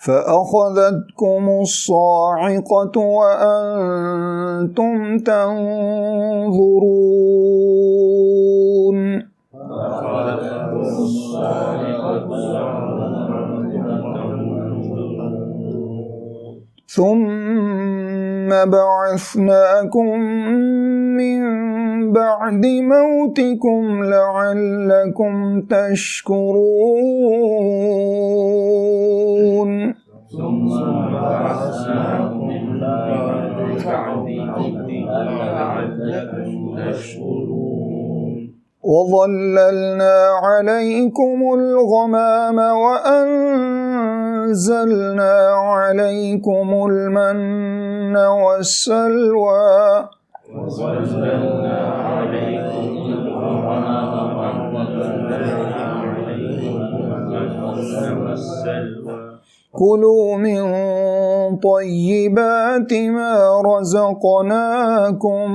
فأخذتكم الصاعقة وأنتم تنظرون ثم بعثناكم من بعد موتكم لعلكم تشكرون ثم بعثناكم من بعد موتكم لعلكم تشكرون وظللنا عليكم الغمام وأنزلنا عليكم المن والسلوى وظللنا عليكم الغمام وأنزلنا عليكم المن والسلوى كلوا من طيبات ما رزقناكم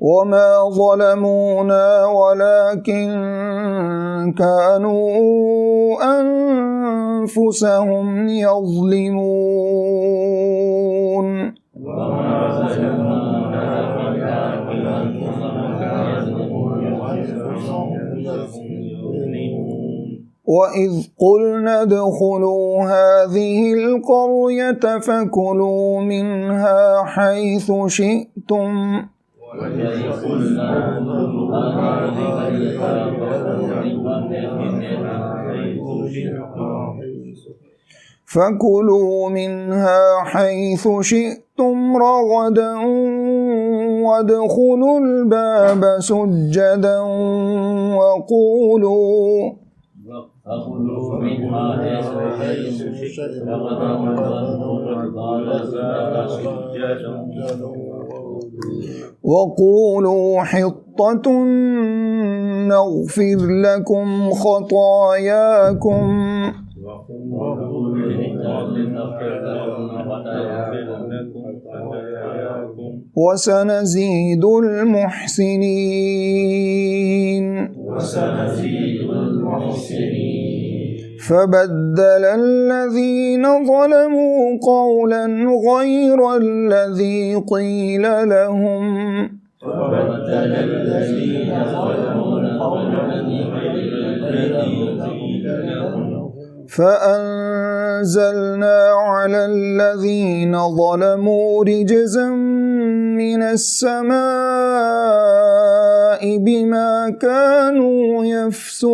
وما ظلمونا ولكن كانوا أنفسهم يظلمون وإذ قلنا ادخلوا هذه القرية فكلوا منها حيث شئتم رغدا وادخلوا الباب سجدا وقولوا حطة نغفر لكم خطاياكم وسنزيد المحسنين فبدل الذين ظلموا قولا غير الذي قيل لهم فأنزلنا على الذين ظلموا رجزا من السماء بما كانوا يفسقون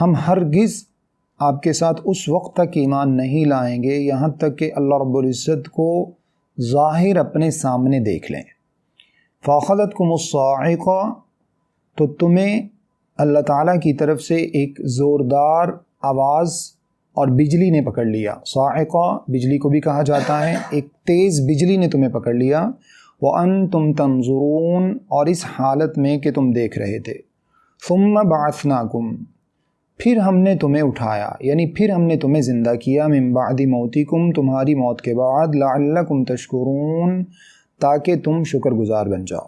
ہم ہرگز آپ کے ساتھ اس وقت تک ایمان نہیں لائیں گے یہاں تک کہ اللہ رب العزت کو ظاہر اپنے سامنے دیکھ لیں۔ فَأَخَذَتْكُمُ الصَّاعِقَةُ، تو تمہیں اللہ تعالیٰ کی طرف سے ایک زوردار آواز اور بجلی نے پکڑ لیا۔ صاعقہ بجلی کو بھی کہا جاتا ہے، ایک تیز بجلی نے تمہیں پکڑ لیا۔ وَأَنْتُمْ تَنْظُرُونَ، اور اس حالت میں کہ تم دیکھ رہے تھے۔ ثُمَّ بَعَثْنَاكُمْ، پھر ہم نے تمہیں اٹھایا، یعنی پھر ہم نے تمہیں زندہ کیا، مِن بَعْدِ مَوْتِكُمْ، تمہاری موت کے بعد، لَعَلَّكُمْ تَشْكُرُونَ، تاکہ تم شکر گزار بن جاؤ۔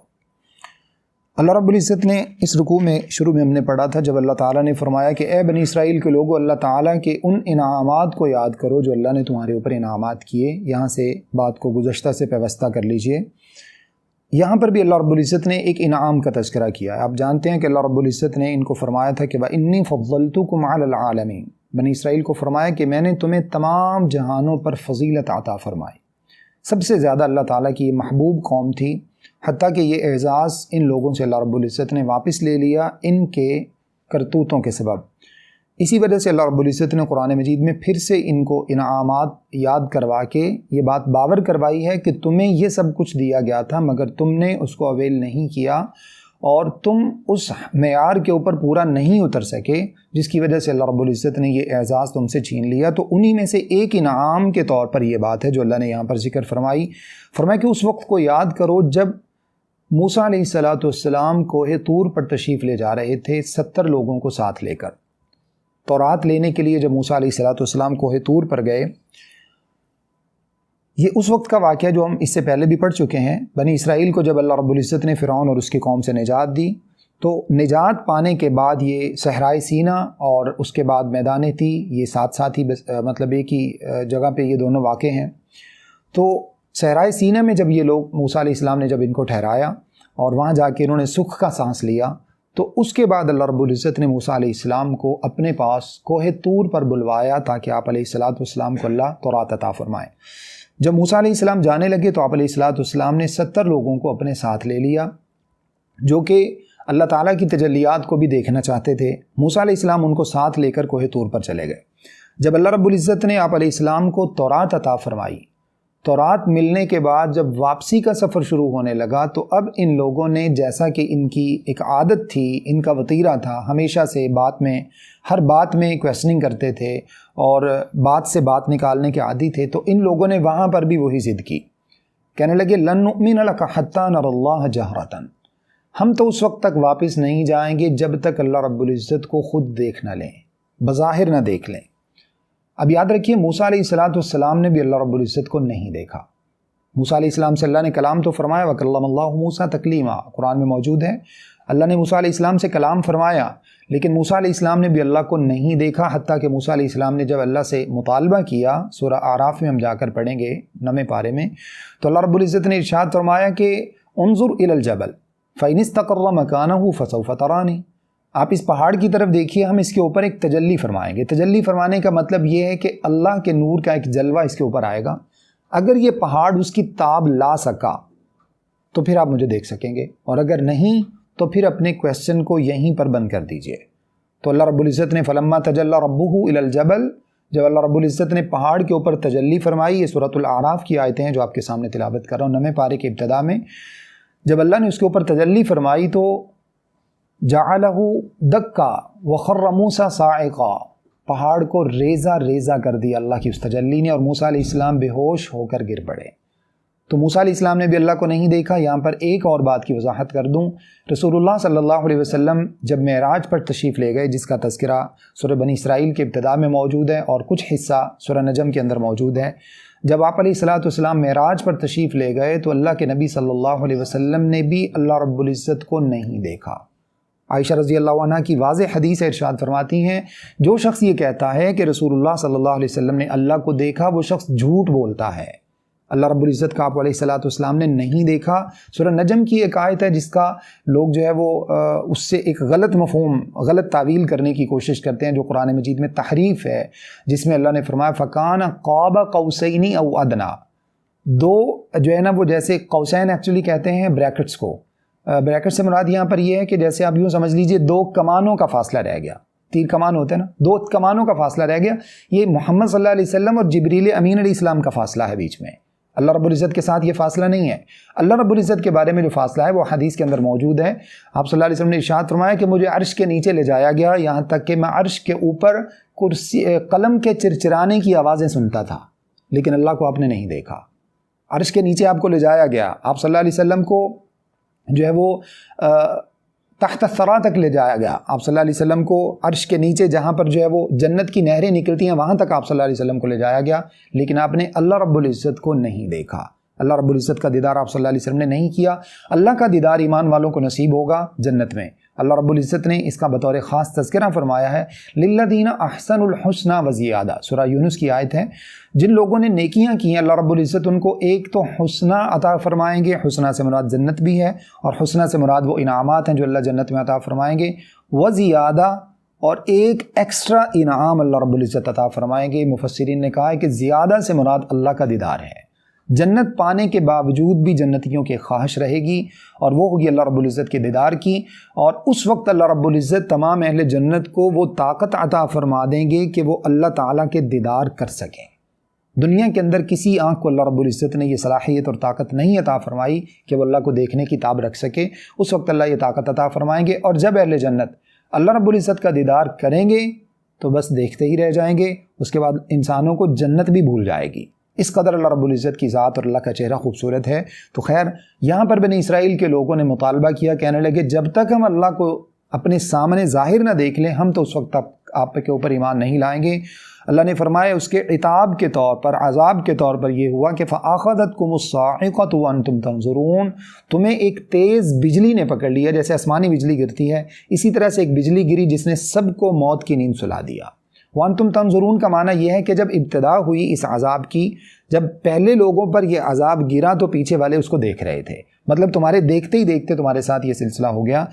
اللہ رب العزت نے اس رکوع میں شروع میں ہم نے پڑھا تھا جب اللہ تعالیٰ نے فرمایا کہ اے بنی اسرائیل کے لوگو، اللہ تعالیٰ کے ان انعامات کو یاد کرو جو اللہ نے تمہارے اوپر انعامات کیے۔ یہاں سے بات کو گزشتہ سے پیوستہ کر لیجئے۔ یہاں پر بھی اللہ رب العزت نے ایک انعام کا تذکرہ کیا ہے۔ آپ جانتے ہیں کہ اللہ رب العزت نے ان کو فرمایا تھا کہ وَإِنِّي فَضَّلْتُكُمْ عَلَى الْعَالَمِينَ، بنی اسرائیل کو فرمایا کہ میں نے تمہیں تمام جہانوں پر فضیلت عطا فرمائی۔ سب سے زیادہ اللہ تعالیٰ کی یہ محبوب قوم تھی، حتیٰ کہ یہ اعزاز ان لوگوں سے اللہ رب العزت نے واپس لے لیا ان کے کرتوتوں کے سبب۔ اسی وجہ سے اللہ رب العزت نے قرآن مجید میں پھر سے ان کو انعامات یاد کروا کے یہ بات باور کروائی ہے کہ تمہیں یہ سب کچھ دیا گیا تھا مگر تم نے اس کو اویل نہیں کیا اور تم اس معیار کے اوپر پورا نہیں اتر سکے، جس کی وجہ سے اللہ رب العزت نے یہ اعزاز تم سے چھین لیا۔ تو انہی میں سے ایک انعام کے طور پر یہ بات ہے جو اللہ نے یہاں پر ذکر فرمائی کہ اس وقت کو یاد کرو جب موسیٰ علیہ السلام کوہ طور پر تشریف لے جا رہے تھے 70 لوگوں کو ساتھ لے کر۔ تورات لینے کے لیے جب موسیٰ علیہ السلام کوہ طور پر گئے، یہ اس وقت کا واقعہ جو ہم اس سے پہلے بھی پڑھ چکے ہیں۔ بنی اسرائیل کو جب اللہ رب العزت نے فرعون اور اس کی قوم سے نجات دی تو نجات پانے کے بعد یہ صحرائے سینا اور اس کے بعد میدان تی، یہ ساتھ ساتھ ہی مطلب ایک ہی جگہ پہ یہ دونوں واقع ہیں۔ تو صحرائے سینا میں جب یہ لوگ موسیٰ علیہ السلام نے جب ان کو ٹھہرایا اور وہاں جا کے انہوں نے سکھ کا سانس لیا، تو اس کے بعد اللہ رب العزت نے موسیٰ علیہ السلام کو اپنے پاس کوہ طور پر بلوایا تاکہ آپ علیہ السلام کو اللہ تورات عطا فرمائے۔ جب موسیٰ علیہ السلام جانے لگے تو آپ علیہ السلام نے 70 لوگوں کو اپنے ساتھ لے لیا جو کہ اللہ تعالیٰ کی تجلیات کو بھی دیکھنا چاہتے تھے۔ موسیٰ علیہ السلام ان کو ساتھ لے کر کوہ طور پر چلے گئے۔ جب اللہ رب العزت نے آپ علیہ السلام کو تورات عطا فرمائی، تورات ملنے کے بعد جب واپسی کا سفر شروع ہونے لگا تو اب ان لوگوں نے، جیسا کہ ان کی ایک عادت تھی، ان کا وطیرہ تھا، ہمیشہ سے ہر بات میں کویسچننگ کرتے تھے اور بات سے بات نکالنے کے عادی تھے، تو ان لوگوں نے وہاں پر بھی وہی ضد کی، کہنے لگے لن نؤمن لک حتی نری اللہ جہرۃ، ہم تو اس وقت تک واپس نہیں جائیں گے جب تک اللہ رب العزت کو خود دیکھ نہ لیں، بظاہر نہ دیکھ لیں۔ اب یاد رکھیے موسیٰ علیہ السلام نے بھی اللہ رب العزت کو نہیں دیکھا۔ موسیٰ علیہ السلام سے اللہ نے کلام تو فرمایا، وَكَلَّمَ اللَّهُ مُوسَىٰ تَكْلِيمًا، قرآن میں موجود ہے۔ اللہ نے موسیٰ علیہ السلام سے کلام فرمایا، لیکن موسیٰ علیہ السلام نے بھی اللہ کو نہیں دیکھا، حتیٰ کہ موسیٰ علیہ السلام نے جب اللہ سے مطالبہ کیا، سورہ اعراف میں ہم جا کر پڑھیں گے 9ویں پارے میں، تو اللہ رب العزت نے ارشاد فرمایا کہ انظر الی الجبل فإن استقر مکانہ فسوف ترانی، آپ اس پہاڑ کی طرف دیکھیے، ہم اس کے اوپر ایک تجلی فرمائیں گے۔ تجلی فرمانے کا مطلب یہ ہے کہ اللہ کے نور کا ایک جلوہ اس کے اوپر آئے گا، اگر یہ پہاڑ اس کی تاب لا سکا تو پھر آپ مجھے دیکھ سکیں گے، اور اگر نہیں تو پھر اپنے کویسچن کو یہیں پر بند کر دیجئے۔ تو اللہ رب العزت نے فلما تجلی ربہ الی الجبل، جب اللہ رب العزت نے پہاڑ کے اوپر تجلی فرمائی، یہ سورۃ الاعراف کی آیتیں ہیں جو آپ کے سامنے تلاوت کر رہا ہوں 9ویں پارے کے ابتدا میں، جب اللہ نے اس کے اوپر تجلی فرمائی تو جعلہ دکا وخر موسیٰ صاعقا، پہاڑ کو ریزہ ریزہ کر دیا اللہ کی اس تجلی نے، اور موسیٰ علیہ السلام بے ہوش ہو کر گر پڑے۔ تو موسیٰ علیہ السلام نے بھی اللہ کو نہیں دیکھا۔ یہاں پر ایک اور بات کی وضاحت کر دوں، رسول اللہ صلی اللہ علیہ وسلم جب معراج پر تشریف لے گئے، جس کا تذکرہ سورہ بنی اسرائیل کے ابتدا میں موجود ہے اور کچھ حصہ سورہ نجم کے اندر موجود ہے، جب آپ علیہ السلام معراج پر تشریف لے گئے تو اللہ کے نبی صلی اللہ علیہ وسلم نے بھی اللہ رب العزت کو نہیں دیکھا۔ عائشہ رضی اللہ عنہ کی واضح حدیث ارشاد فرماتی ہیں، جو شخص یہ کہتا ہے کہ رسول اللہ صلی اللہ علیہ وسلم نے اللہ کو دیکھا، وہ شخص جھوٹ بولتا ہے۔ اللہ رب العزت کا آپ علیہ السلام نے نہیں دیکھا۔ سورہ نجم کی ایک آیت ہے جس کا لوگ جو ہے وہ اس سے ایک غلط مفہوم، غلط تعویل کرنے کی کوشش کرتے ہیں، جو قرآن مجید میں تحریف ہے، جس میں اللہ نے فرمایا فَكَانَ قَابَ قَوْسَيْنِ أَوْ أَدْنَىٰ، دو جو ہے نا وہ جیسے قوسین ایکچولی کہتے ہیں بریکٹس کو، بریکٹ سے مراد یہاں پر یہ ہے کہ جیسے آپ یوں سمجھ لیجئے دو کمانوں کا فاصلہ رہ گیا، تیر کمان ہوتے ہیں نا، 2 کمانوں کا فاصلہ رہ گیا. یہ محمد صلی اللہ علیہ وسلم اور جبریل امین علیہ السلام کا فاصلہ ہے بیچ میں. اللہ رب العزت کے ساتھ یہ فاصلہ نہیں ہے. اللہ رب العزت کے بارے میں جو فاصلہ ہے وہ حدیث کے اندر موجود ہے. آپ صلی اللہ علیہ وسلم نے ارشاد فرمایا کہ مجھے عرش کے نیچے لے جایا گیا، یہاں تک کہ میں عرش کے اوپر کرسی قلم کے چرچرانے کی آوازیں سنتا تھا، لیکن اللہ کو آپ نے نہیں دیکھا. عرش کے نیچے آپ کو لے جایا گیا، آپ صلی اللہ علیہ وسلم کو جو ہے وہ تحت الثری تک لے جایا گیا. آپ صلی اللہ علیہ وسلم کو عرش کے نیچے جہاں پر جو ہے وہ جنت کی نہریں نکلتی ہیں وہاں تک آپ صلی اللہ علیہ وسلم کو لے جایا گیا، لیکن آپ نے اللہ رب العزت کو نہیں دیکھا. اللہ رب العزت کا دیدار آپ صلی اللہ علیہ وسلم نے نہیں کیا. اللہ کا دیدار ایمان والوں کو نصیب ہوگا جنت میں. اللہ رب العزت نے اس کا بطور خاص تذکرہ فرمایا ہے، للذین احسنوا الحسنی وزیادہ، سورہ یونس کی آیت ہے. جن لوگوں نے نیکیاں کی ہیں اللہ رب العزت ان کو ایک تو حسنہ عطا فرمائیں گے، حسنہ سے مراد جنت بھی ہے، اور حسنہ سے مراد وہ انعامات ہیں جو اللہ جنت میں عطا فرمائیں گے. وزیادہ، اور ایک ایکسٹرا انعام اللہ رب العزت عطا فرمائیں گے. مفسرین نے کہا ہے کہ زیادہ سے مراد اللہ کا دیدار ہے. جنت پانے کے باوجود بھی جنتیوں کی خواہش رہے گی، اور وہ ہوگی اللہ رب العزت کے دیدار کی. اور اس وقت اللہ رب العزت تمام اہل جنت کو وہ طاقت عطا فرما دیں گے کہ وہ اللہ تعالیٰ کے دیدار کر سکیں. دنیا کے اندر کسی آنکھ کو اللہ رب العزت نے یہ صلاحیت اور طاقت نہیں عطا فرمائی کہ وہ اللہ کو دیکھنے کی تاب رکھ سکے. اس وقت اللہ یہ طاقت عطا فرمائیں گے، اور جب اہل جنت اللہ رب العزت کا دیدار کریں گے تو بس دیکھتے ہی رہ جائیں گے. اس کے بعد انسانوں کو جنت بھی بھول جائے گی. اس قدر اللہ رب العزت کی ذات اور اللہ کا چہرہ خوبصورت ہے. تو خیر، یہاں پر بنی اسرائیل کے لوگوں نے مطالبہ کیا، کہنے لگے جب تک ہم اللہ کو اپنے سامنے ظاہر نہ دیکھ لیں ہم تو اس وقت تک آپ کے اوپر ایمان نہیں لائیں گے. اللہ نے فرمایا اس کے عتاب کے طور پر، عذاب کے طور پر یہ ہوا کہ فَأَخَذَتْكُمُ الصَّاعِقَةُ وَأَنْتُمْ تَنظُرُونَ، تمہیں ایک تیز بجلی نے پکڑ لیا. جیسے آسمانی بجلی گرتی ہے اسی طرح سے ایک بجلی گری جس نے سب کو موت کی نیند سلا دیا. وَأَنْتُمْ تَنظُرُونَ کا معنی یہ ہے کہ جب ابتدا ہوئی اس عذاب کی، جب پہلے لوگوں پر یہ عذاب گرا تو پیچھے والے اس کو دیکھ رہے تھے. مطلب تمہارے دیکھتے ہی دیکھتے تمہارے ساتھ یہ سلسلہ ہو گیا.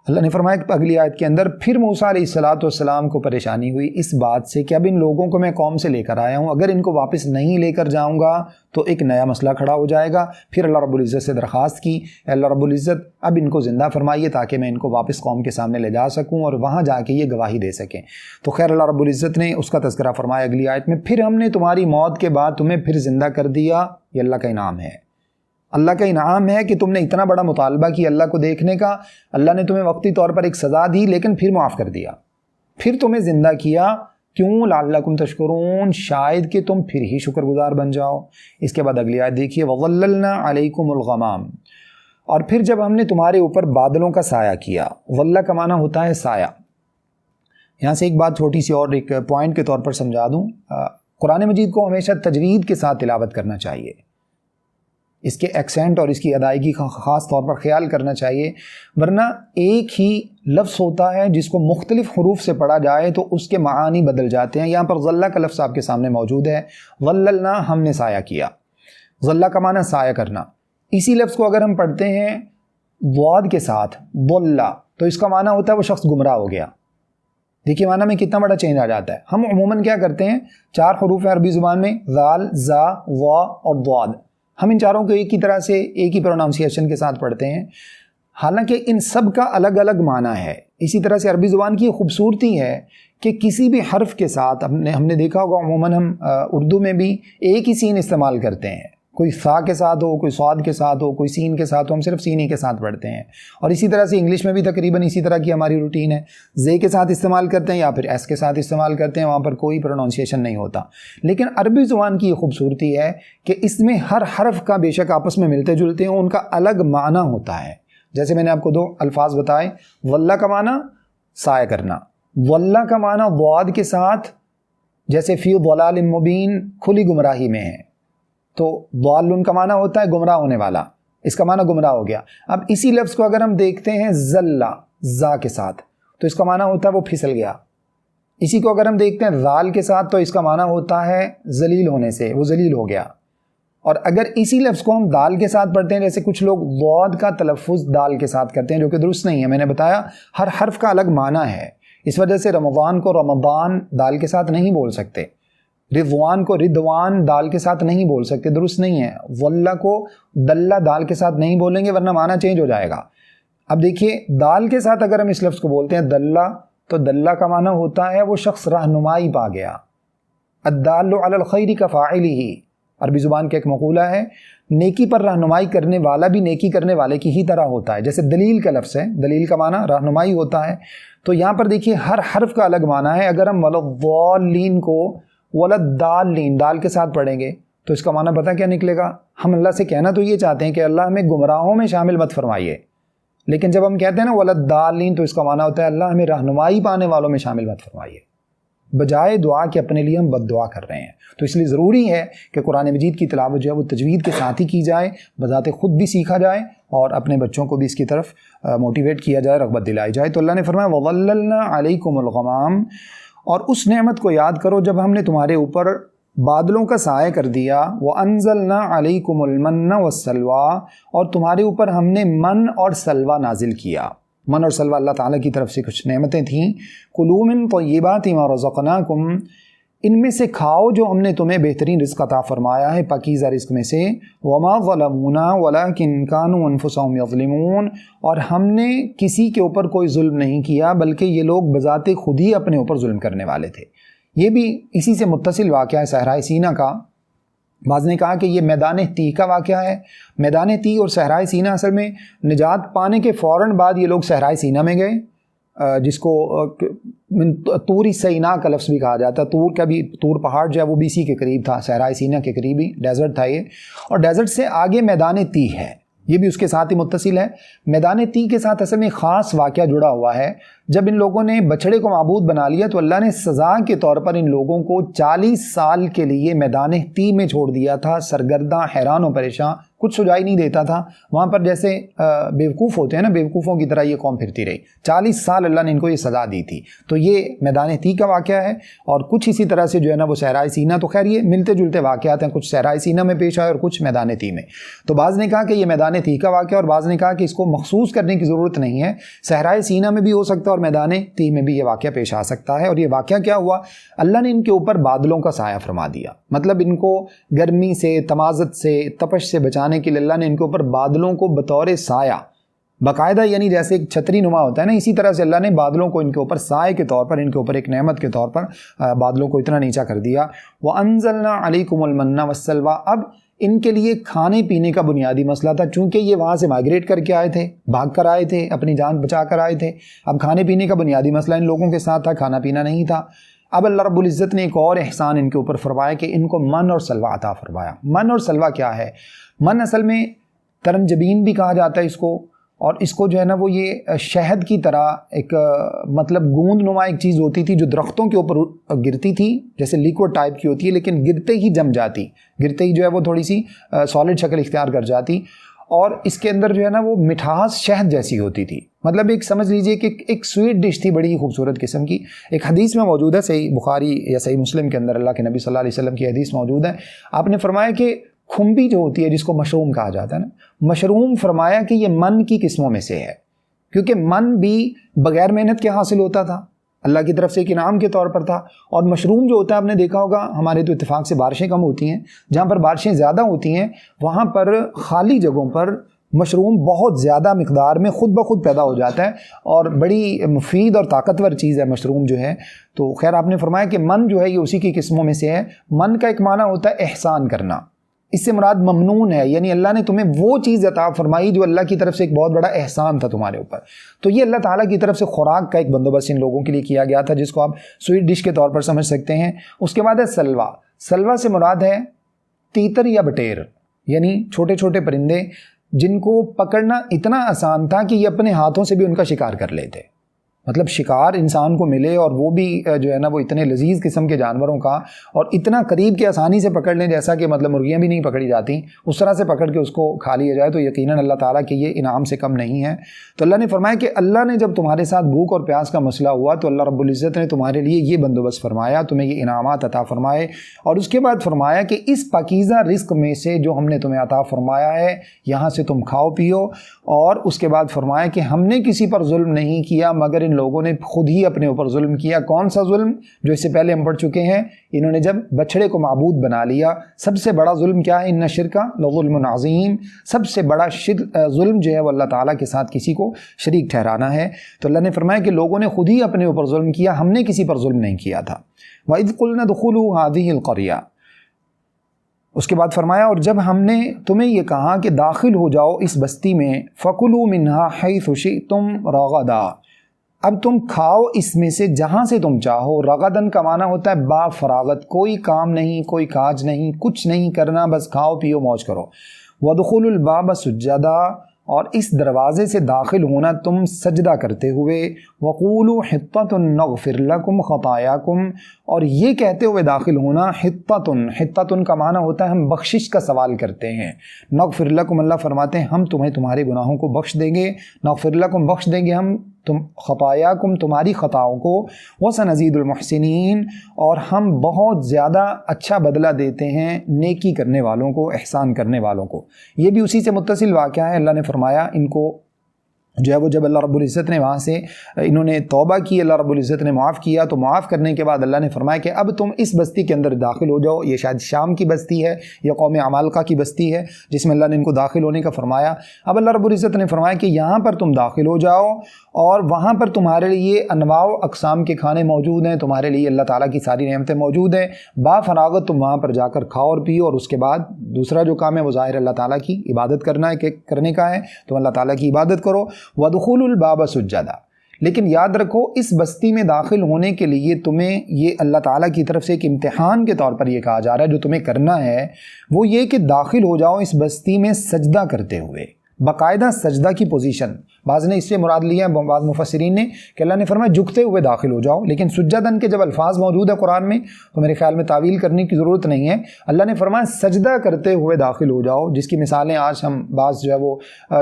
اللہ نے فرمایا کہ اگلی آیت کے اندر پھر موسیٰ علیہ السلام کو پریشانی ہوئی اس بات سے کہ اب ان لوگوں کو میں قوم سے لے کر آیا ہوں، اگر ان کو واپس نہیں لے کر جاؤں گا تو ایک نیا مسئلہ کھڑا ہو جائے گا. پھر اللہ رب العزت سے درخواست کی، اللہ رب العزت اب ان کو زندہ فرمائیے تاکہ میں ان کو واپس قوم کے سامنے لے جا سکوں اور وہاں جا کے یہ گواہی دے سکیں. تو خیر اللہ رب العزت نے اس کا تذکرہ فرمایا اگلی آیت میں، پھر ہم نے تمہاری موت کے بعد تمہیں پھر زندہ کر دیا. یہ اللہ کا انعام ہے. اللہ کا انعام ہے کہ تم نے اتنا بڑا مطالبہ کیا اللہ کو دیکھنے کا، اللہ نے تمہیں وقتی طور پر ایک سزا دی لیکن پھر معاف کر دیا، پھر تمہیں زندہ کیا. کیوں؟ لعلکم تشکرون، شاید کہ تم پھر ہی شکر گزار بن جاؤ. اس کے بعد اگلی آیت دیکھیے، وَظَلَّلْنَا عَلَيْكُمُ الْغَمَامَ، اور پھر جب ہم نے تمہارے اوپر بادلوں کا سایہ کیا. ظلّ کا معنی ہوتا ہے سایہ. یہاں سے ایک بات چھوٹی سی اور ایک پوائنٹ کے طور پر سمجھا دوں. قرآن مجید کو ہمیشہ تجوید کے ساتھ تلاوت کرنا چاہیے، اس کے ایکسنٹ اور اس کی ادائیگی کا خاص طور پر خیال کرنا چاہیے، ورنہ ایک ہی لفظ ہوتا ہے جس کو مختلف حروف سے پڑھا جائے تو اس کے معانی بدل جاتے ہیں. یہاں پر ظلّ کا لفظ آپ کے سامنے موجود ہے، ظللنا ہم نے سایہ کیا. ظلّ کا معنی سایہ کرنا. اسی لفظ کو اگر ہم پڑھتے ہیں ضاد کے ساتھ ضلّ تو اس کا معنی ہوتا ہے وہ شخص گمراہ ہو گیا. دیکھیے معنی میں کتنا بڑا چینج آ جاتا ہے. ہم عموماً کیا کرتے ہیں، 4 حروف ہیں عربی زبان میں، ذال، ذا، وا اور ضاد. ہم ان چاروں کو ایک ہی طرح سے ایک ہی پروناؤنسیشن کے ساتھ پڑھتے ہیں، حالانکہ ان سب کا الگ الگ معنی ہے. اسی طرح سے عربی زبان کی خوبصورتی ہے کہ کسی بھی حرف کے ساتھ ہم نے دیکھا ہوگا عموماً ہم اردو میں بھی ایک ہی سین استعمال کرتے ہیں. کوئی ثا کے ساتھ ہو، کوئی صاد کے ساتھ ہو، کوئی سین کے ساتھ ہو، ہم صرف سین ہی کے ساتھ پڑھتے ہیں. اور اسی طرح سے انگلش میں بھی تقریباً اسی طرح کی ہماری روٹین ہے، زے کے ساتھ استعمال کرتے ہیں یا پھر ایس کے ساتھ استعمال کرتے ہیں، وہاں پر کوئی پروناؤنسیشن نہیں ہوتا. لیکن عربی زبان کی یہ خوبصورتی ہے کہ اس میں ہر حرف کا بے شک آپس میں ملتے جلتے ہیں، ان کا الگ معنی ہوتا ہے. جیسے میں نے آپ کو 2 الفاظ بتائے، ظلّ کا معنی سایہ کرنا، ظلّ کا معنی ضاد کے ساتھ جیسے فی ضلال مبین کھلی گمراہی میں ہے، تو ضال کا معنی ہوتا ہے گمراہ ہونے والا، اس کا معنی گمراہ ہو گیا. اب اسی لفظ کو اگر ہم دیکھتے ہیں ذلّ زا کے ساتھ تو اس کا معنی ہوتا ہے وہ پھسل گیا. اسی کو اگر ہم دیکھتے ہیں ذال کے ساتھ تو اس کا معنی ہوتا ہے ذلیل ہونے سے، وہ ذلیل ہو گیا. اور اگر اسی لفظ کو ہم دال کے ساتھ پڑھتے ہیں، جیسے کچھ لوگ ضاد کا تلفظ دال کے ساتھ کرتے ہیں جو کہ درست نہیں ہے. میں نے بتایا ہر حرف کا الگ معنی ہے، اس وجہ سے رمضان کو رمضان دال کے ساتھ نہیں بول سکتے، رضوان کو ردوان دال کے ساتھ نہیں بول سکتے، درست نہیں ہے. ظلّ کو دلّ دال کے ساتھ نہیں بولیں گے ورنہ معنی چینج ہو جائے گا. اب دیکھیے دال کے ساتھ اگر ہم اس لفظ کو بولتے ہیں دلّ تو دلہ کا معنی ہوتا ہے وہ شخص رہنمائی پا گیا. الدال علی الخیر کفاعلہ، عربی زبان کا ایک مقولہ ہے، نیکی پر رہنمائی کرنے والا بھی نیکی کرنے والے کی ہی طرح ہوتا ہے. جیسے دلیل کا لفظ ہے، دلیل کا معنی رہنمائی ہوتا ہے، تو یہاں پر دیکھیے ہر حرف کا الگ معنی ہے. اگر ہم ولضالین کو ولدالین دال کے ساتھ پڑھیں گے تو اس کا معنی پتہ کیا نکلے گا؟ ہم اللہ سے کہنا تو یہ چاہتے ہیں کہ اللہ ہمیں گمراہوں میں شامل مت فرمائیے، لیکن جب ہم کہتے ہیں نا ولدالین تو اس کا معنی ہوتا ہے اللہ ہمیں رہنمائی پانے والوں میں شامل مت فرمائیے، بجائے دعا کہ اپنے لیے ہم بد دعا کر رہے ہیں. تو اس لیے ضروری ہے کہ قرآن مجید کی تلاوت جو ہے وہ تجوید کے ساتھ ہی کی جائے، بذات خود بھی سیکھا جائے اور اپنے بچوں کو بھی اس کی طرف موٹیویٹ کیا جائے، رغبت دلائی جائے. تو اللہ نے فرمایا وَظَلَّلْنَا عَلَيْكُمُ الْغَمَامَ، اور اس نعمت کو یاد کرو جب ہم نے تمہارے اوپر بادلوں کا سایہ کر دیا. وَأَنزَلْنَا عَلَيْكُمُ الْمَنَّ وَالسَّلْوَىٰ، اور تمہارے اوپر ہم نے من اور سلوہ نازل کیا. من اور سلوہ اللہ تعالیٰ کی طرف سے کچھ نعمتیں تھیں. کُلُوا مِن طَيِّبَاتِ مَا رَزَقْنَاكُمْ، ان میں سے کھاؤ جو ہم نے تمہیں بہترین رزق عطا فرمایا ہے پاکیزہ رزق میں سے. وَمَا ظَلَمُونَا وَلَٰكِن كَانُوا أَنفُسَهُمْ يَظْلِمُونَ، اور ہم نے کسی کے اوپر کوئی ظلم نہیں کیا بلکہ یہ لوگ بذات خود ہی اپنے اوپر ظلم کرنے والے تھے. یہ بھی اسی سے متصل واقعہ ہے صحرائے سینا کا. بعض نے کہا کہ یہ میدان تیہ کا واقعہ ہے. میدان تیہ اور صحرائے سینا اصل میں نجات پانے کے فوراً بعد یہ لوگ صحرائے سینا میں گئے، جس کو طور سینا کا لفظ بھی کہا جاتا ہے. طور کا بھی، طور پہاڑ جو ہے وہ بھی اسی کے قریب تھا، صحرائے سینا کے قریب ہی ڈیزرٹ تھا یہ. اور ڈیزرٹ سے آگے میدان تیہ ہے، یہ بھی اس کے ساتھ ہی متصل ہے. میدان تیہ کے ساتھ اصل میں خاص واقعہ جڑا ہوا ہے. جب ان لوگوں نے بچڑے کو معبود بنا لیا تو اللہ نے سزا کے طور پر ان لوگوں کو 40 سال کے لیے میدان تیہ میں چھوڑ دیا تھا، سرگرداں، حیران و پریشان، کچھ سجائی نہیں دیتا تھا. وہاں پر جیسے بیوقوف ہوتے ہیں نا، بیوقوفوں کی طرح یہ قوم پھرتی رہی. 40 سال اللہ نے ان کو یہ سزا دی تھی. تو یہ میدان تیہ کا واقعہ ہے. اور کچھ اسی طرح سے جو ہے نا وہ صحرائے سینا، تو خیر یہ ملتے جلتے واقعات ہیں، کچھ صحرائے سینا میں پیش آئے اور کچھ میدان تیہ میں. تو بعض نے کہا کہ یہ میدان تیہ کا واقعہ، اور بعض نے کہا کہ اس کو مخصوص کرنے کی ضرورت نہیں ہے، صحرائے سینا میں بھی ہو سکتا ہے اور میدان تیہ میں بھی یہ واقعہ پیش آ سکتا ہے. اور یہ واقعہ کیا ہوا؟ اللہ نے ان کے اوپر بادلوں کا سایہ فرما دیا. مطلب ان کو گرمی سے، تمازت سے، تپش سے بچانے کے لیے اللہ نے ان کے اوپر بادلوں کو بطور سایہ باقاعدہ، یعنی جیسے ایک چھتری نما ہوتا ہے نا، اسی طرح سے اللہ نے بادلوں کو ان کے اوپر سائے کے طور پر، ان کے اوپر ایک نعمت کے طور پر بادلوں کو اتنا نیچا کر دیا. وَأَنزَلْنَا عَلَيْكُمُ الْمَنَّ وَالسَّلْوَىٰ، اب ان کے لیے کھانے پینے کا بنیادی مسئلہ تھا، چونکہ یہ وہاں سے مائگریٹ کر کے آئے تھے، بھاگ کر آئے تھے، اپنی جان بچا کر آئے تھے. اب کھانے پینے کا بنیادی مسئلہ ان لوگوں کے ساتھ تھا، کھانا پینا نہیں تھا. اب اللہ رب العزت نے ایک اور احسان ان کے اوپر فرمایا کہ ان کو من اور سلوہ عطا فرمایا. من اور سلوہ کیا ہے؟ من اصل میں ترنجبین بھی کہا جاتا ہے اس کو، اور اس کو جو ہے نا وہ یہ شہد کی طرح ایک مطلب گوند نما ایک چیز ہوتی تھی جو درختوں کے اوپر گرتی تھی، جیسے لیکوڈ ٹائپ کی ہوتی ہے، لیکن گرتے ہی جم جاتی، گرتے ہی جو ہے وہ تھوڑی سی سالڈ شکل اختیار کر جاتی، اور اس کے اندر جو ہے نا وہ مٹھاس شہد جیسی ہوتی تھی. مطلب ایک سمجھ لیجئے کہ ایک سویٹ ڈش تھی بڑی خوبصورت قسم کی. ایک حدیث میں موجود ہے، صحیح بخاری یا صحیح مسلم کے اندر اللہ کے نبی صلی اللہ علیہ وسلم کی حدیث موجود ہے. آپ نے فرمایا کہ کھمبی جو ہوتی ہے جس کو مشروم کہا جاتا ہے نا، مشروم فرمایا کہ یہ من کی قسموں میں سے ہے، کیونکہ من بھی بغیر محنت کے حاصل ہوتا تھا، اللہ کی طرف سے ایک انعام کے طور پر تھا. اور مشروم جو ہوتا ہے آپ نے دیکھا ہوگا، ہمارے تو اتفاق سے بارشیں کم ہوتی ہیں، جہاں پر بارشیں زیادہ ہوتی ہیں وہاں پر خالی جگہوں پر مشروم بہت زیادہ مقدار میں خود بخود پیدا ہو جاتا ہے، اور بڑی مفید اور طاقتور چیز ہے مشروم جو ہے. تو خیر آپ نے فرمایا کہ من جو ہے یہ اسی کی قسموں میں سے ہے. من کا ایک معنی ہوتا ہے احسان کرنا، اس سے مراد ممنون ہے، یعنی اللہ نے تمہیں وہ چیز عطا فرمائی جو اللہ کی طرف سے ایک بہت بڑا احسان تھا تمہارے اوپر. تو یہ اللہ تعالیٰ کی طرف سے خوراک کا ایک بندوبست ان لوگوں کے لیے کیا گیا تھا، جس کو آپ سویٹ ڈش کے طور پر سمجھ سکتے ہیں. اس کے بعد ہے سلوہ. سلوہ سے مراد ہے تیتر یا بٹیر، یعنی چھوٹے چھوٹے پرندے جن کو پکڑنا اتنا آسان تھا کہ یہ اپنے ہاتھوں سے بھی ان کا شکار کر لیتے. مطلب شکار انسان کو ملے اور وہ بھی جو ہے نا وہ اتنے لذیذ قسم کے جانوروں کا، اور اتنا قریب کے آسانی سے پکڑ لیں جیسا کہ مطلب مرغیاں بھی نہیں پکڑی جاتی، اس طرح سے پکڑ کے اس کو کھا لیا جائے، تو یقیناً اللہ تعالیٰ کے یہ انعام سے کم نہیں ہے. تو اللہ نے فرمایا کہ اللہ نے جب تمہارے ساتھ بھوک اور پیاس کا مسئلہ ہوا تو اللہ رب العزت نے تمہارے لیے یہ بندوبست فرمایا، تمہیں یہ انعامات عطا فرمائے. اور اس کے بعد فرمایا کہ اس پاکیزہ رزق میں سے جو ہم نے تمہیں عطا فرمایا ہے یہاں سے تم کھاؤ پیو. اور اس کے بعد فرمایا کہ ہم نے کسی پر ظلم نہیں کیا مگر ان ان لوگوں نے خود ہی اپنے اوپر ظلم کیا۔ کون سا ظلم؟ جو اس سے پہلے ہم پڑھ چکے ہیں، انہوں نے جب بچھڑے کو معبود بنا لیا۔ سب سے بڑا ظلم کیا ہے؟ ان الشرک لظلم عظیم، سب سے بڑا ظلم جو ہے وہ اللہ تعالیٰ کے ساتھ کسی کو شریک ٹھہرانا ہے۔ تو اللہ نے فرمایا کہ لوگوں نے خود ہی اپنے اوپر ظلم کیا، ہم نے کسی پر ظلم نہیں کیا تھا۔ وَإِذْ قُلْنَا ادْخُلُوا هَٰذِهِ الْقَرْيَةَ، اس کے بعد فرمایا اور جب ہم نے تمہیں یہ کہا کہ داخل ہو جاؤ اس بستی میں، فَكُلُوا مِنْهَا حَيْثُ شِئْتُمْ رَغَدًا، اب تم کھاؤ اس میں سے جہاں سے تم چاہو۔ رغدن کا معنی ہوتا ہے با فراغت، کوئی کام نہیں، کوئی کاج نہیں، کچھ نہیں کرنا، بس کھاؤ پیو موج کرو۔ وَادْخُلُوا الْبَابَ سُجَّدًا، اور اس دروازے سے داخل ہونا تم سجدہ کرتے ہوئے۔ وَقُولُوا حِطَّةٌ نَغْفِرْ لَكُمْ خَطَايَاكُمْ، اور یہ کہتے ہوئے داخل ہونا، حِطَّةٌ کا معنی ہوتا ہے ہم بخشش کا سوال کرتے ہیں۔ نغفر لکم، اللہ فرماتے ہیں ہم تمہیں تمہارے گناہوں کو بخش دیں گے۔ نغفر لکم، بخش دیں گے ہم خطایاکم، تمہاری خطاؤں کو۔ وسنزید المحسنین، اور ہم بہت زیادہ اچھا بدلہ دیتے ہیں نیکی کرنے والوں کو، احسان کرنے والوں کو۔ یہ بھی اسی سے متصل واقعہ ہے۔ اللہ نے فرمایا ان کو جو ہے وہ جب اللہ رب العزت نے وہاں سے انہوں نے توبہ کی، اللہ رب العزت نے معاف کیا، تو معاف کرنے کے بعد اللہ نے فرمایا کہ اب تم اس بستی کے اندر داخل ہو جاؤ۔ یہ شاید شام کی بستی ہے، یہ قوم عمالقہ کی بستی ہے جس میں اللہ نے ان کو داخل ہونے کا فرمایا۔ اب اللہ رب العزت نے فرمایا کہ یہاں پر تم داخل ہو جاؤ، اور وہاں پر تمہارے لیے انواع و اقسام کے کھانے موجود ہیں، تمہارے لیے اللہ تعالیٰ کی ساری نعمتیں موجود ہیں۔ با فراغت تم وہاں پر جا کر کھاؤ اور پیو، اور اس کے بعد دوسرا جو کام ہے وہ ظاہر اللہ تعالیٰ کی عبادت کرنے کا ہے، تم اللہ تعالیٰ کی عبادت کرو۔ وَادْخُلُوا الْبَابَ سُجَّدًا، لیکن یاد رکھو اس بستی میں داخل ہونے کے لیے تمہیں یہ اللہ تعالیٰ کی طرف سے ایک امتحان کے طور پر یہ کہا جا رہا ہے، جو تمہیں کرنا ہے وہ یہ کہ داخل ہو جاؤ اس بستی میں سجدہ کرتے ہوئے، باقاعدہ سجدہ کی پوزیشن۔ بعض نے اس سے مراد لیا، بعض مفسرین نے، کہ اللہ نے فرمایا جھکتے ہوئے داخل ہو جاؤ، لیکن سجدن کے جب الفاظ موجود ہیں قرآن میں تو میرے خیال میں تعویل کرنے کی ضرورت نہیں ہے۔ اللہ نے فرمایا سجدہ کرتے ہوئے داخل ہو جاؤ، جس کی مثالیں آج ہم بعض جو ہے وہ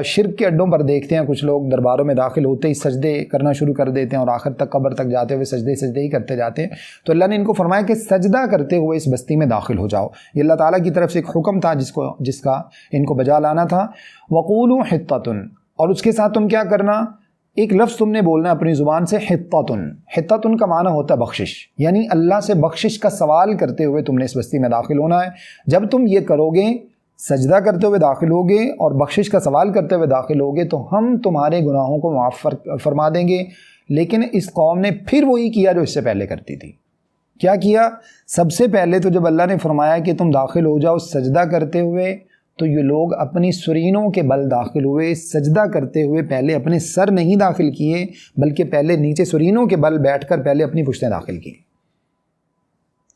شرک کے اڈوں پر دیکھتے ہیں۔ کچھ لوگ درباروں میں داخل ہوتے ہی سجدے کرنا شروع کر دیتے ہیں اور آخر تک قبر تک جاتے ہوئے سجدے ہی کرتے جاتے ہیں۔ تو اللہ نے ان کو فرمایا کہ سجدہ کرتے ہوئے اس بستی میں داخل ہو جاؤ۔ یہ اللہ تعالیٰ کی طرف سے ایک حکم تھا جس کا ان کو بجا لانا تھا۔ وَقُولُوا حِطَّةٌ، اور اس کے ساتھ تم کیا کرنا، ایک لفظ تم نے بولنا اپنی زبان سے، حِطَّةٌ۔ حِطَّةٌ کا معنی ہوتا ہے بخشش، یعنی اللہ سے بخشش کا سوال کرتے ہوئے تم نے اس بستی میں داخل ہونا ہے۔ جب تم یہ کرو گے، سجدہ کرتے ہوئے داخل ہوگے اور بخشش کا سوال کرتے ہوئے داخل ہوگے، تو ہم تمہارے گناہوں کو معاف فرما دیں گے۔ لیکن اس قوم نے پھر وہی کیا جو اس سے پہلے کرتی تھی۔ کیا کیا؟ سب سے پہلے تو جب اللہ نے فرمایا کہ تم داخل ہو جاؤ سجدہ کرتے ہوئے، تو یہ لوگ اپنی سرینوں کے بل داخل ہوئے۔ سجدہ کرتے ہوئے پہلے اپنے سر نہیں داخل کیے، بلکہ پہلے نیچے سرینوں کے بل بیٹھ کر پہلے اپنی پشتیں داخل کی۔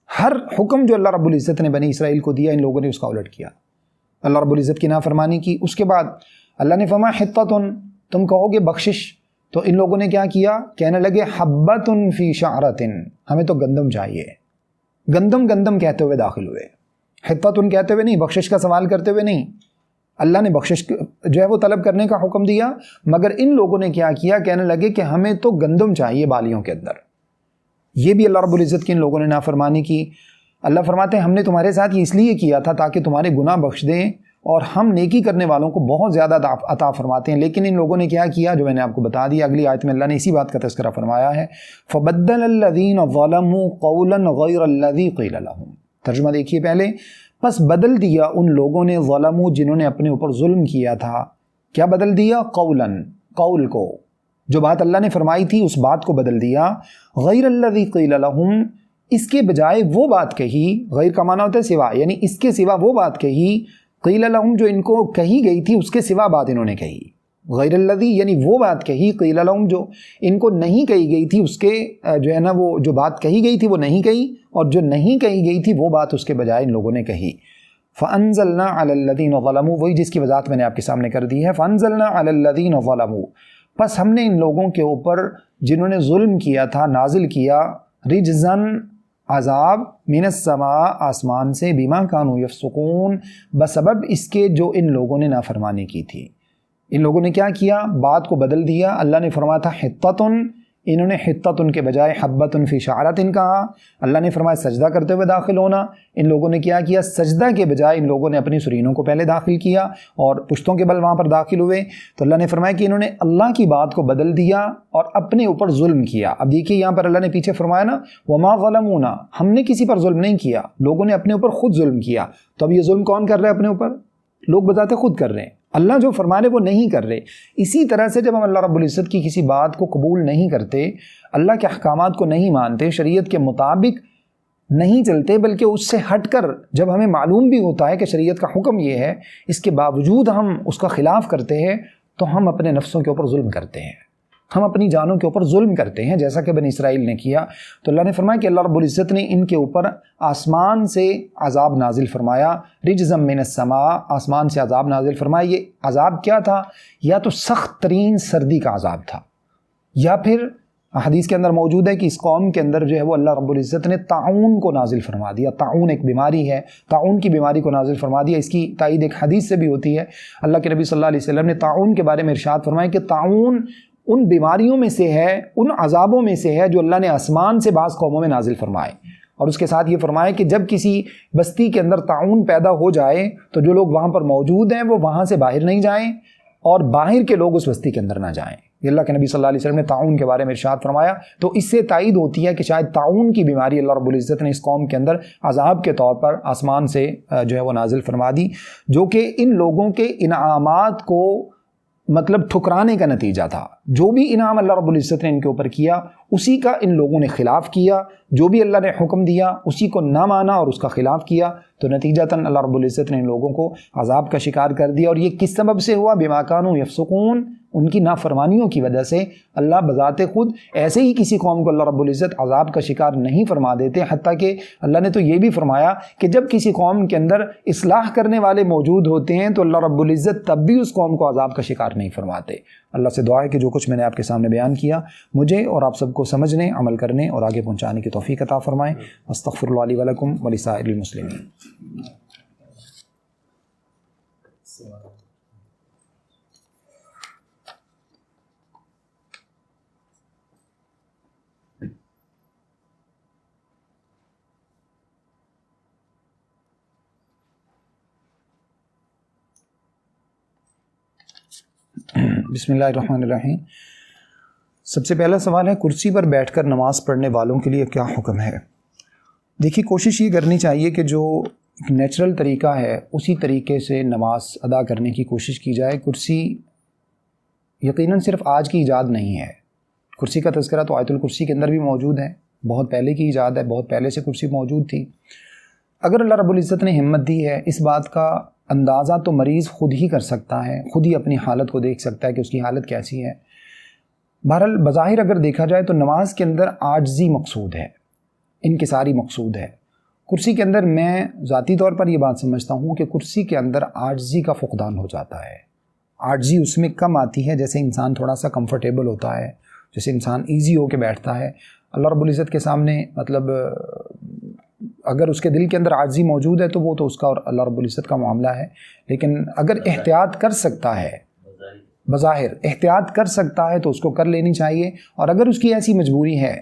ہر حکم جو اللہ رب العزت نے بنی اسرائیل کو دیا، ان لوگوں نے اس کا الٹ کیا، اللہ رب العزت کی نافرمانی کی۔ اس کے بعد اللہ نے فرمایا حِطَّةٌ، تم کہو گے بخشش، تو ان لوگوں نے کیا کیا؟ کہنے لگے حَبَّةٌ فِي شَعْرَةٍ، ہمیں تو گندم چاہیے۔ گندم کہتے ہوئے داخل ہوئے، حِطَّةٌ کہتے ہوئے نہیں، بخشش کا سوال کرتے ہوئے نہیں۔ اللہ نے بخشش جو ہے وہ طلب کرنے کا حکم دیا، مگر ان لوگوں نے کیا کیا؟ کہنے لگے کہ ہمیں تو گندم چاہیے بالیوں کے اندر۔ یہ بھی اللہ رب العزت کی ان لوگوں نے نافرمانی کی۔ اللہ فرماتے ہیں ہم نے تمہارے ساتھ یہ اس لیے کیا تھا تاکہ تمہارے گناہ بخش دیں، اور ہم نیکی کرنے والوں کو بہت زیادہ عطا فرماتے ہیں۔ لیکن ان لوگوں نے کیا کیا جو میں نے آپ کو بتا دیا۔ اگلی آیت میں اللہ نے اسی بات کا تذکرہ فرمایا ہے، فَبَدَّلَ الَّذِينَ ظَلَمُوا قَوْلًا غَيْرَ الَّذِي قِيلَ لَهُمْ، ترجمہ دیکھیے پہلے، پس بدل دیا ان لوگوں نے، ظلموا جنہوں نے اپنے اوپر ظلم کیا تھا، کیا بدل دیا؟ قولاً، قول کو، جو بات اللہ نے فرمائی تھی اس بات کو بدل دیا، غیر الذی قیل لہم، اس کے بجائے وہ بات کہی، غیر کا معنی ہوتا ہے سوا، یعنی اس کے سوا وہ بات کہی، قیل لہم جو ان کو کہی گئی تھی اس کے سوا بات انہوں نے کہی، غیر الذی یعنی وہ بات کہی، قیل لہم جو ان کو نہیں کہی گئی تھی اس کے جو ہے نا وہ جو بات کہی گئی تھی وہ نہیں کہی، اور جو نہیں کہی گئی تھی وہ بات اس کے بجائے ان لوگوں نے کہی۔ فَأَنزَلْنَا عَلَى الَّذِينَ ظَلَمُوا، وہی جس کی وضاحت میں نے آپ کے سامنے کر دی ہے، فَأَنزَلْنَا عَلَى الَّذِينَ ظَلَمُوا، پس ہم نے ان لوگوں کے اوپر جنہوں نے ظلم کیا تھا نازل کیا، رجزن عذاب، من السماء آسمان سے، بما کانوا یفسقون، بسبب اس کے جو ان لوگوں نے نافرمانی کی تھی۔ ان لوگوں نے کیا کیا؟ بات کو بدل دیا۔ اللہ نے فرمایا تھا حِطَّةٌ، انہوں نے حتتن کے بجائے حبتن فی شعرتن کہا۔ اللہ نے فرمایا سجدہ کرتے ہوئے داخل ہونا، ان لوگوں نے کیا کیا؟ سجدہ کے بجائے ان لوگوں نے اپنی سرینوں کو پہلے داخل کیا اور پشتوں کے بل وہاں پر داخل ہوئے۔ تو اللہ نے فرمایا کہ انہوں نے اللہ کی بات کو بدل دیا اور اپنے اوپر ظلم کیا۔ اب دیکھیے یہاں پر اللہ نے پیچھے فرمایا نا وما ظلمونا، ہم نے کسی پر ظلم نہیں کیا، لوگوں نے اپنے اوپر خود ظلم کیا۔ تو اب یہ ظلم کون کر رہے ہیں اپنے اوپر؟ لوگ بذات خود کر رہے ہیں، اللہ جو فرما رہے وہ نہیں کر رہے۔ اسی طرح سے جب ہم اللہ رب العزت کی کسی بات کو قبول نہیں کرتے، اللہ کے احکامات کو نہیں مانتے، شریعت کے مطابق نہیں چلتے، بلکہ اس سے ہٹ کر جب ہمیں معلوم بھی ہوتا ہے کہ شریعت کا حکم یہ ہے، اس کے باوجود ہم اس کا خلاف کرتے ہیں، تو ہم اپنے نفسوں کے اوپر ظلم کرتے ہیں، ہم اپنی جانوں کے اوپر ظلم کرتے ہیں، جیسا کہ بنی اسرائیل نے کیا۔ تو اللہ نے فرمایا کہ اللہ رب العزت نے ان کے اوپر آسمان سے عذاب نازل فرمایا، رجزا من السماء، آسمان سے عذاب نازل فرمایا۔ یہ عذاب کیا تھا؟ یا تو سخت ترین سردی کا عذاب تھا، یا پھر حدیث کے اندر موجود ہے کہ اس قوم کے اندر جو ہے وہ اللہ رب العزت نے طاعون کو نازل فرما دیا۔ طاعون ایک بیماری ہے، طاعون کی بیماری کو نازل فرما دیا۔ اس کی تائید ایک حدیث سے بھی ہوتی ہے۔ اللہ کے نبی صلی اللہ علیہ وسلم نے طاعون کے بارے میں ارشاد فرمایا کہ طاعون ان بیماریوں میں سے ہے، ان عذابوں میں سے ہے جو اللہ نے آسمان سے بعض قوموں میں نازل فرمائے۔ اور اس کے ساتھ یہ فرمایا کہ جب کسی بستی کے اندر طاعون پیدا ہو جائے تو جو لوگ وہاں پر موجود ہیں وہ وہاں سے باہر نہیں جائیں اور باہر کے لوگ اس بستی کے اندر نہ جائیں۔ یہ اللہ کے نبی صلی اللہ علیہ وسلم نے طاعون کے بارے میں ارشاد فرمایا۔ تو اس سے تائید ہوتی ہے کہ شاید طاعون کی بیماری اللہ رب العزت نے اس قوم کے اندر عذاب کے طور پر آسمان سے جو ہے وہ نازل فرما دی، جو کہ ان لوگوں کے انعامات کو مطلب ٹھکرانے کا نتیجہ تھا۔ جو بھی انعام اللہ رب العزت نے ان کے اوپر کیا اسی کا ان لوگوں نے خلاف کیا، جو بھی اللہ نے حکم دیا اسی کو نہ مانا اور اس کا خلاف کیا، تو نتیجتاً اللہ رب العزت نے ان لوگوں کو عذاب کا شکار کر دیا۔ اور یہ کس سبب سے ہوا؟ بما کانوا یفسقون، ان کی نافرمانیوں کی وجہ سے۔ اللہ بذات خود ایسے ہی کسی قوم کو اللہ رب العزت عذاب کا شکار نہیں فرما دیتے، حتیٰ کہ اللہ نے تو یہ بھی فرمایا کہ جب کسی قوم کے اندر اصلاح کرنے والے موجود ہوتے ہیں تو اللہ رب العزت تب بھی اس قوم کو عذاب کا شکار نہیں فرماتے۔ اللہ سے دعا ہے کہ جو کچھ میں نے آپ کے سامنے بیان کیا مجھے اور آپ سب کو سمجھنے، عمل کرنے اور آگے پہنچانے کی توفیق عطا فرمائیں۔ استغفر اللہ لی ولکم ولسائر المسلمین۔ بسم اللہ الرحمن الرحیم۔ سب سے پہلا سوال ہے کرسی پر بیٹھ کر نماز پڑھنے والوں کے لیے کیا حکم ہے؟ دیکھیے کوشش یہ کرنی چاہیے کہ جو ایک نیچرل طریقہ ہے اسی طریقے سے نماز ادا کرنے کی کوشش کی جائے۔ کرسی یقیناً صرف آج کی ایجاد نہیں ہے، کرسی کا تذکرہ تو آیت الکرسی کے اندر بھی موجود ہے، بہت پہلے کی ایجاد ہے، بہت پہلے سے کرسی موجود تھی۔ اگر اللہ رب العزت نے ہمت دی ہے، اس بات کا اندازہ تو مریض خود ہی کر سکتا ہے، خود ہی اپنی حالت کو دیکھ سکتا ہے کہ اس کی حالت کیسی ہے۔ بہرحال بظاہر اگر دیکھا جائے تو نماز کے اندر عاجزی مقصود ہے، انکساری مقصود ہے۔ کرسی کے اندر میں ذاتی طور پر یہ بات سمجھتا ہوں کہ کرسی کے اندر عاجزی کا فقدان ہو جاتا ہے، عاجزی اس میں کم آتی ہے۔ جیسے انسان تھوڑا سا کمفرٹیبل ہوتا ہے، جیسے انسان ایزی ہو کے بیٹھتا ہے، اللہ رب العزت کے سامنے مطلب اگر اس کے دل کے اندر عاجزی موجود ہے تو وہ تو اس کا اور اللہ رب العزت کا معاملہ ہے۔ لیکن اگر احتیاط کر سکتا ہے، بظاہر احتیاط کر سکتا ہے تو اس کو کر لینی چاہیے۔ اور اگر اس کی ایسی مجبوری ہے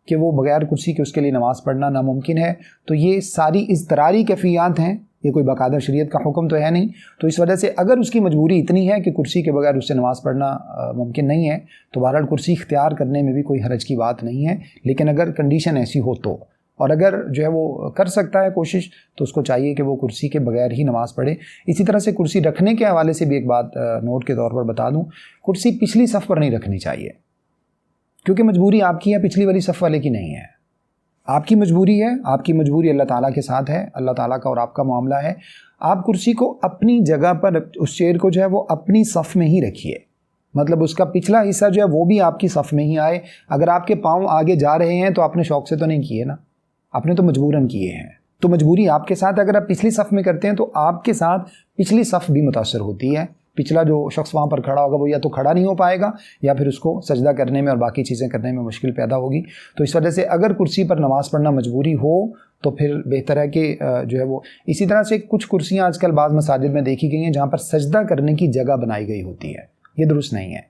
کہ وہ بغیر کرسی کے اس کے لیے نماز پڑھنا ناممکن ہے تو یہ ساری اضطراری کیفیات ہیں، یہ کوئی باقاعدہ شریعت کا حکم تو ہے نہیں۔ تو اس وجہ سے اگر اس کی مجبوری اتنی ہے کہ کرسی کے بغیر اس سے نماز پڑھنا ممکن نہیں ہے تو بہرحال کرسی اختیار کرنے میں بھی کوئی حرج کی بات نہیں ہے۔ لیکن اگر کنڈیشن ایسی ہو تو، اور اگر جو ہے وہ کر سکتا ہے کوشش، تو اس کو چاہیے کہ وہ کرسی کے بغیر ہی نماز پڑھے۔ اسی طرح سے کرسی رکھنے کے حوالے سے بھی ایک بات نوٹ کے طور پر بتا دوں، کرسی پچھلی صف پر نہیں رکھنی چاہیے، کیونکہ مجبوری آپ کی ہے، پچھلی والی صف والے کی نہیں ہے۔ آپ کی مجبوری ہے، آپ کی مجبوری اللہ تعالیٰ کے ساتھ ہے، اللہ تعالیٰ کا اور آپ کا معاملہ ہے۔ آپ کرسی کو اپنی جگہ پر، اس چیئر کو جو ہے وہ اپنی صف میں ہی رکھیے، مطلب اس کا پچھلا حصہ جو ہے وہ بھی آپ کی صف میں ہی آئے۔ اگر آپ کے پاؤں آگے جا رہے ہیں تو آپ نے شوق سے تو نہیں کیے نا، آپ نے تو مجبوراً کیے ہیں، تو مجبوری آپ کے ساتھ۔ اگر آپ پچھلی صف میں کرتے ہیں تو آپ کے ساتھ پچھلی صف بھی متاثر ہوتی ہے، پچھلا جو شخص وہاں پر کھڑا ہوگا وہ یا تو کھڑا نہیں ہو پائے گا یا پھر اس کو سجدہ کرنے میں اور باقی چیزیں کرنے میں مشکل پیدا ہوگی۔ تو اس وجہ سے اگر کرسی پر نماز پڑھنا مجبوری ہو تو پھر بہتر ہے کہ جو ہے وہ، اسی طرح سے کچھ کرسیاں آج کل بعض مساجد میں دیکھی گئی ہیں جہاں پر سجدہ کرنے کی جگہ بنائی گئی ہوتی ہے، یہ درست نہیں ہے،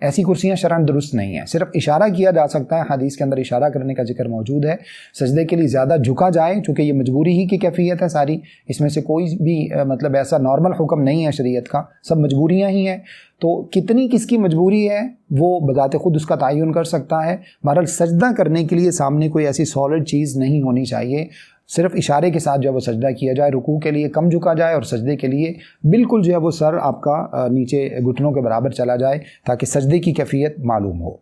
ایسی کرسیاں شرعاً درست نہیں ہیں. صرف اشارہ کیا جا سکتا ہے, حدیث کے اندر اشارہ کرنے کا ذکر موجود ہے. سجدے کے لیے زیادہ جھکا جائے, چونکہ یہ مجبوری ہی کی کیفیت ہے ساری, اس میں سے کوئی بھی مطلب ایسا نارمل حکم نہیں ہے شریعت کا, سب مجبوریاں ہی ہیں. تو کتنی کس کی مجبوری ہے وہ بذات خود اس کا تعین کر سکتا ہے. بہرحال سجدہ کرنے کے لیے سامنے کوئی ایسی سالڈ چیز نہیں ہونی چاہیے, صرف اشارے کے ساتھ جو ہے وہ سجدہ کیا جائے, رکوع کے لیے کم جھکا جائے اور سجدے کے لیے بالکل جو ہے وہ سر آپ کا نیچے گھٹنوں کے برابر چلا جائے تاکہ سجدے کی کیفیت معلوم ہو.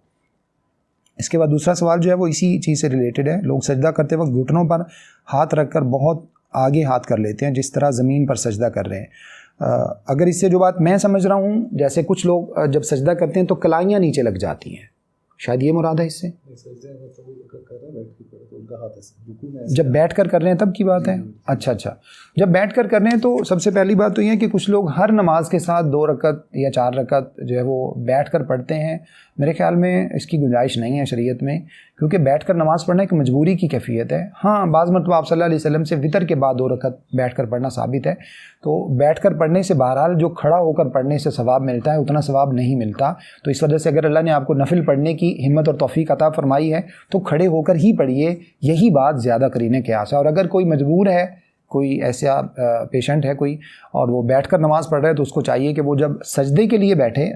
اس کے بعد دوسرا سوال جو ہے وہ اسی چیز سے ریلیٹڈ ہے. لوگ سجدہ کرتے وقت گھٹنوں پر ہاتھ رکھ کر بہت آگے ہاتھ کر لیتے ہیں, جس طرح زمین پر سجدہ کر رہے ہیں. اگر اس سے جو بات میں سمجھ رہا ہوں, جیسے کچھ لوگ جب سجدہ کرتے ہیں تو کلائیاں نیچے لگ جاتی ہیں, شاید یہ مراد ہے اس سے. جب بیٹھ کر کر رہے ہیں تب کی بات ہے. اچھا, جب بیٹھ کر کر رہے ہیں تو سب سے پہلی بات تو یہ ہے کہ کچھ لوگ ہر نماز کے ساتھ 2 رکعت یا 4 رکعت جو ہے وہ بیٹھ کر پڑھتے ہیں. میرے خیال میں اس کی گنجائش نہیں ہے شریعت میں, کیونکہ بیٹھ کر نماز پڑھنا ایک مجبوری کی کیفیت ہے. ہاں بعض مرتبہ آپ صلی اللہ علیہ وسلم سے وطر کے بعد 2 رکعت بیٹھ کر پڑھنا ثابت ہے. تو بیٹھ کر پڑھنے سے بہرحال جو کھڑا ہو کر پڑھنے سے ثواب ملتا ہے اتنا ثواب نہیں ملتا. تو اس وجہ سے اگر اللہ نے آپ کو نفل پڑھنے کی ہمت اور توفیق عطا فرمائی ہے تو کھڑے ہو کر ہی پڑھیے, یہی بات زیادہ قرینہ قیاس ہے. اور اگر کوئی مجبور ہے, کوئی ایسا پیشنٹ ہے کوئی, اور وہ بیٹھ کر نماز پڑھ رہا ہے, تو اس کو چاہیے کہ وہ جب سجدے کے لیے بیٹھے,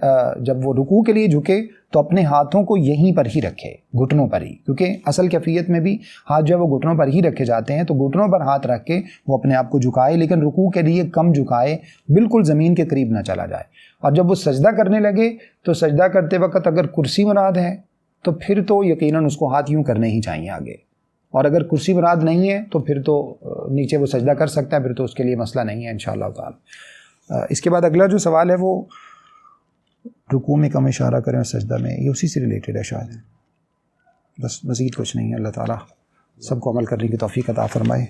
جب وہ رکوع کے لیے جھکے تو اپنے ہاتھوں کو یہیں پر ہی رکھے, گھٹنوں پر ہی, کیونکہ اصل کیفیت میں بھی ہاتھ جو ہے وہ گھٹنوں پر ہی رکھے جاتے ہیں. تو گھٹنوں پر ہاتھ رکھ کے وہ اپنے آپ کو جھکائے, لیکن رکوع کے لیے کم جھکائے, بالکل زمین کے قریب نہ چلا جائے. اور جب وہ سجدہ کرنے لگے تو سجدہ کرتے وقت اگر کرسی مراد ہے تو پھر تو یقیناً اس کو ہاتھ یوں کرنے ہی چاہیے آگے, اور اگر کرسی مراد نہیں ہے تو پھر تو نیچے وہ سجدہ کر سکتا ہے, پھر تو اس کے لیے مسئلہ نہیں ہے انشاءاللہ تعالی. اس کے بعد اگلا جو سوال ہے وہ رکوع میں کم اشارہ کریں اور سجدہ میں, یہ اسی سے ریلیٹڈ ہے شاید, بس مزید کچھ نہیں ہے. اللہ تعالیٰ سب کو عمل کرنے کی توفیق عطا فرمائے.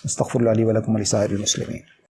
استغفر اللہ لی و لکم و لسائر المسلمین.